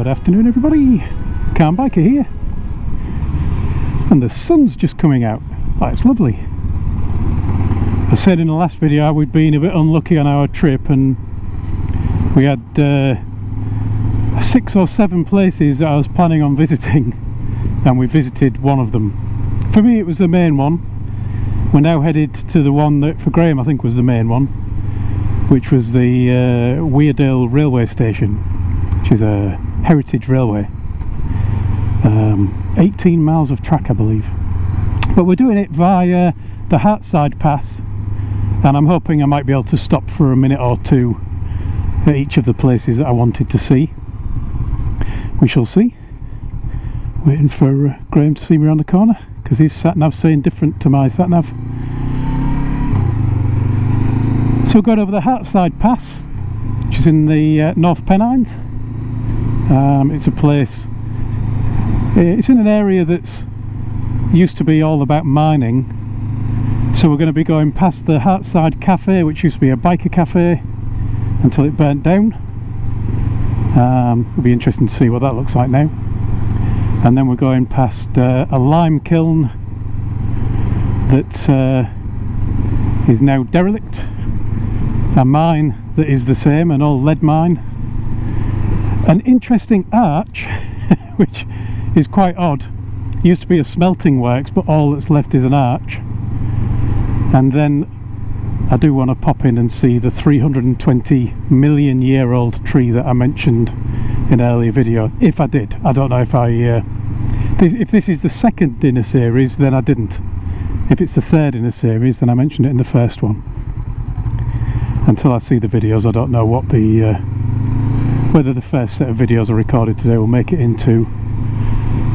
Good afternoon everybody, Calm Biker here, and the sun's just coming out. Oh, it's lovely. I said in the last video we'd been a bit unlucky on our trip and we had 6 or 7 places that I was planning on visiting and we visited one of them. For me it was the main one. We're now headed to the one that for Graham I think was the main one, which was the Weardale railway station, which is a heritage railway. 18 miles of track I believe, but we're doing it via the Hartside Pass, and I'm hoping I might be able to stop for a minute or two at each of the places that I wanted to see. We shall see. Waiting for Graham to see me around the corner because his sat-nav's saying different to my sat-nav. So we're going over the Hartside Pass, which is in the North Pennines. It's a place, it's in an area that's used to be all about mining, so we're going to be going past the Hartside Cafe, which used to be a biker cafe until it burnt down. It'll be interesting to see what that looks like now. And then we're going past a lime kiln that is now derelict, a mine that is the same, an old lead mine, an interesting arch which is quite odd. It used to be a smelting works, but all that's left is an arch. And then I do want to pop in and see the 320 million year old tree that I mentioned in an earlier video. If I did, I don't know if if this is the second in a series, then I didn't. If it's the third in a series, then I mentioned it in the first one. Until I see the videos, I don't know what whether the first set of videos I recorded today will make it into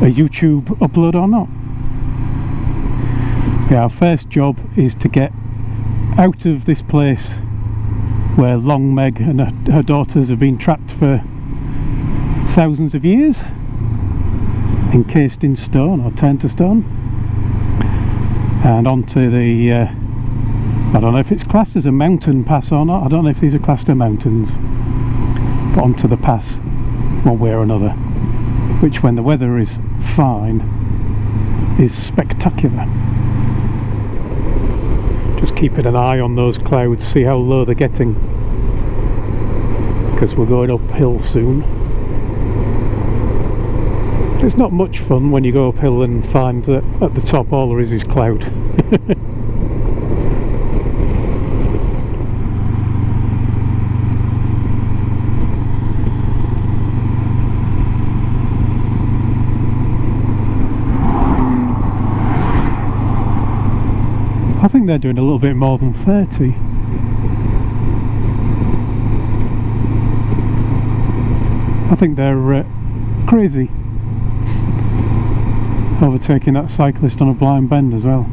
a YouTube upload or not. Yeah, our first job is to get out of this place where Long Meg and her daughters have been trapped for thousands of years, encased in stone or turned to stone, and onto the I don't know if it's classed as a mountain pass or not. I don't know if these are classed as mountains, but onto the pass one way or another, which when the weather is fine is spectacular. Just keeping an eye on those clouds, see how low they're getting, because we're going uphill soon. It's not much fun when you go uphill and find that at the top all there is cloud. I think they're doing a little bit more than 30. I think they're crazy. Overtaking that cyclist on a blind bend as well.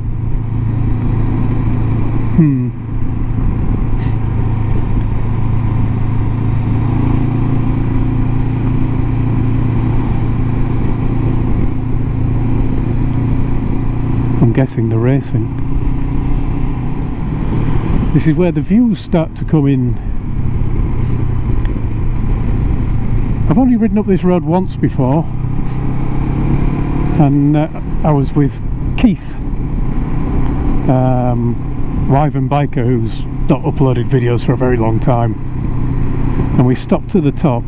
I'm guessing they're racing. This is where the views start to come in. I've only ridden up this road once before, and I was with Keith, Wyvern Biker, who's not uploaded videos for a very long time, and we stopped to the top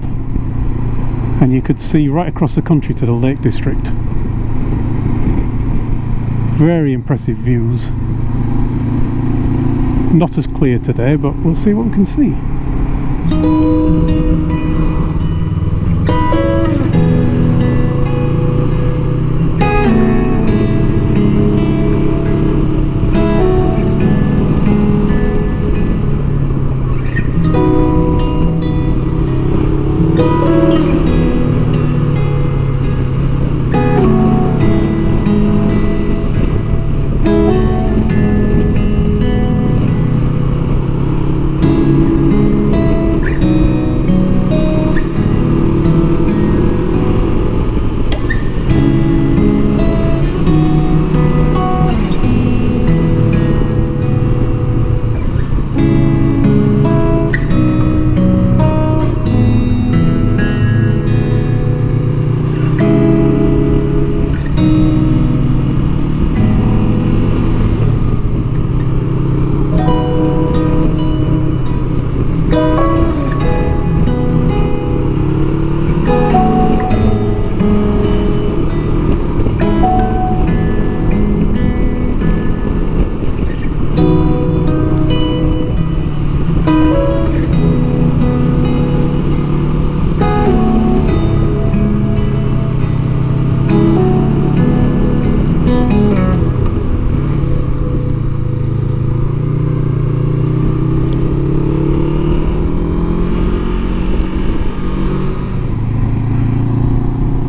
and you could see right across the country to the Lake District. Very impressive views. Not as clear today, but we'll see what we can see.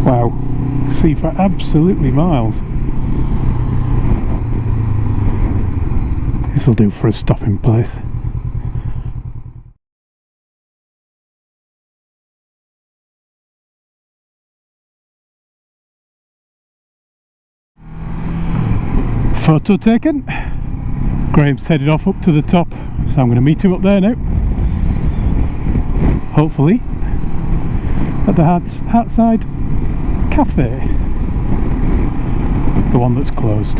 Wow, see for absolutely miles. This'll do for a stopping place. Photo taken. Graham's headed off up to the top, so I'm going to meet him up there now. Hopefully at the Hartside Cafe, the one that's closed.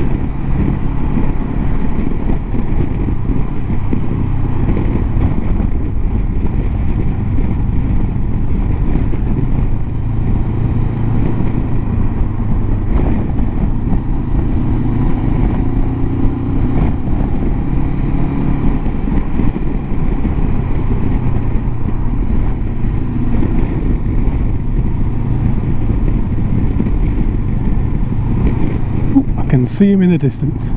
I can see him in the distance.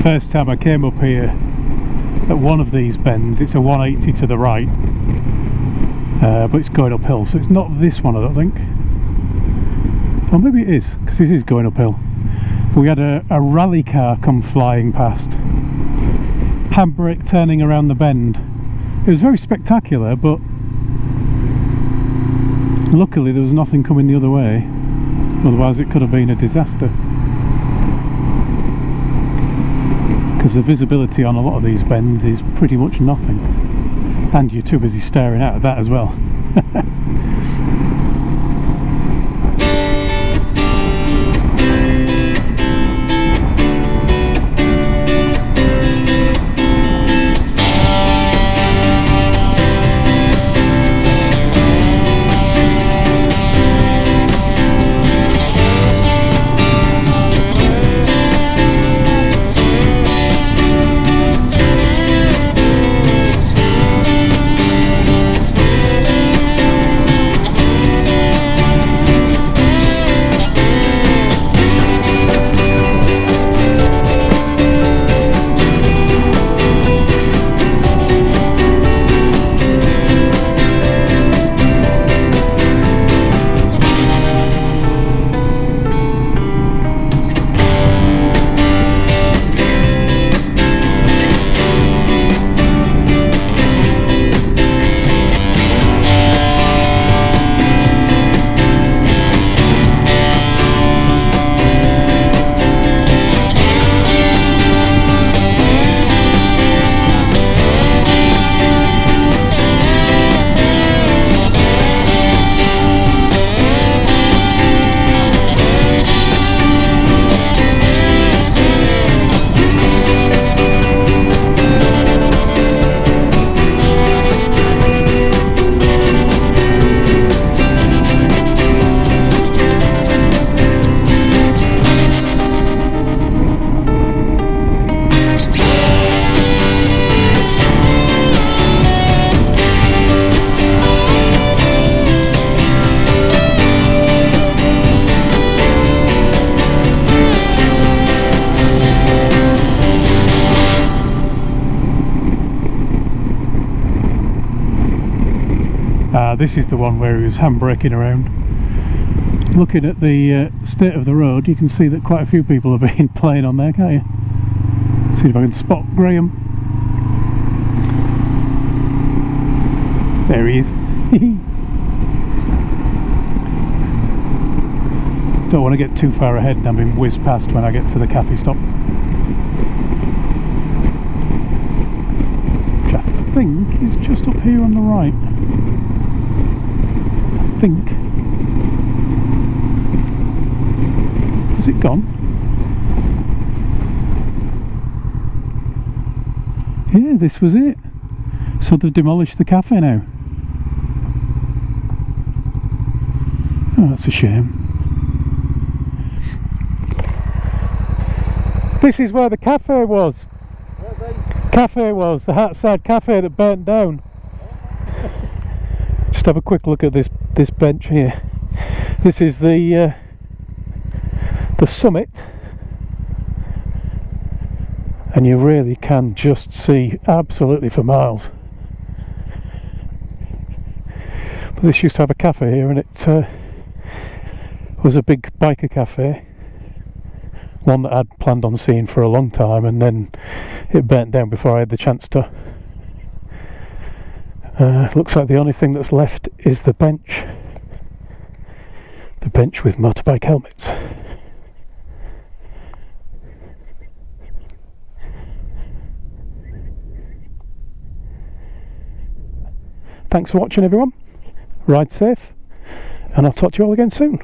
First time I came up here at one of these bends, it's a 180 to the right, but it's going uphill, so it's not this one I don't think, or maybe it is, because this is going uphill. But we had a rally car come flying past, handbrake turning around the bend. It was very spectacular, but luckily there was nothing coming the other way, otherwise it could have been a disaster. Because the visibility on a lot of these bends is pretty much nothing, and you're too busy staring out at that as well. This is the one where he was handbraking around. Looking at the state of the road, you can see that quite a few people have been playing on there, can't you? See if I can spot Graham. There he is. Don't want to get too far ahead and have him whiz past when I get to the cafe stop, which I think is just up here on the right. I think. Has it gone? Yeah, this was it. So they've demolished the cafe now. Oh, that's a shame. This is where the cafe was. Cafe was, the Hartside Cafe that burnt down. Just have a quick look at this bench here. This is the Summit, and you really can just see absolutely for miles. But this used to have a cafe here, and it was a big biker cafe, one that I'd planned on seeing for a long time, and then it burnt down before I had the chance to. Looks like the only thing that's left is the bench with motorbike helmets. Thanks for watching, everyone. Ride safe, and I'll talk to you all again soon.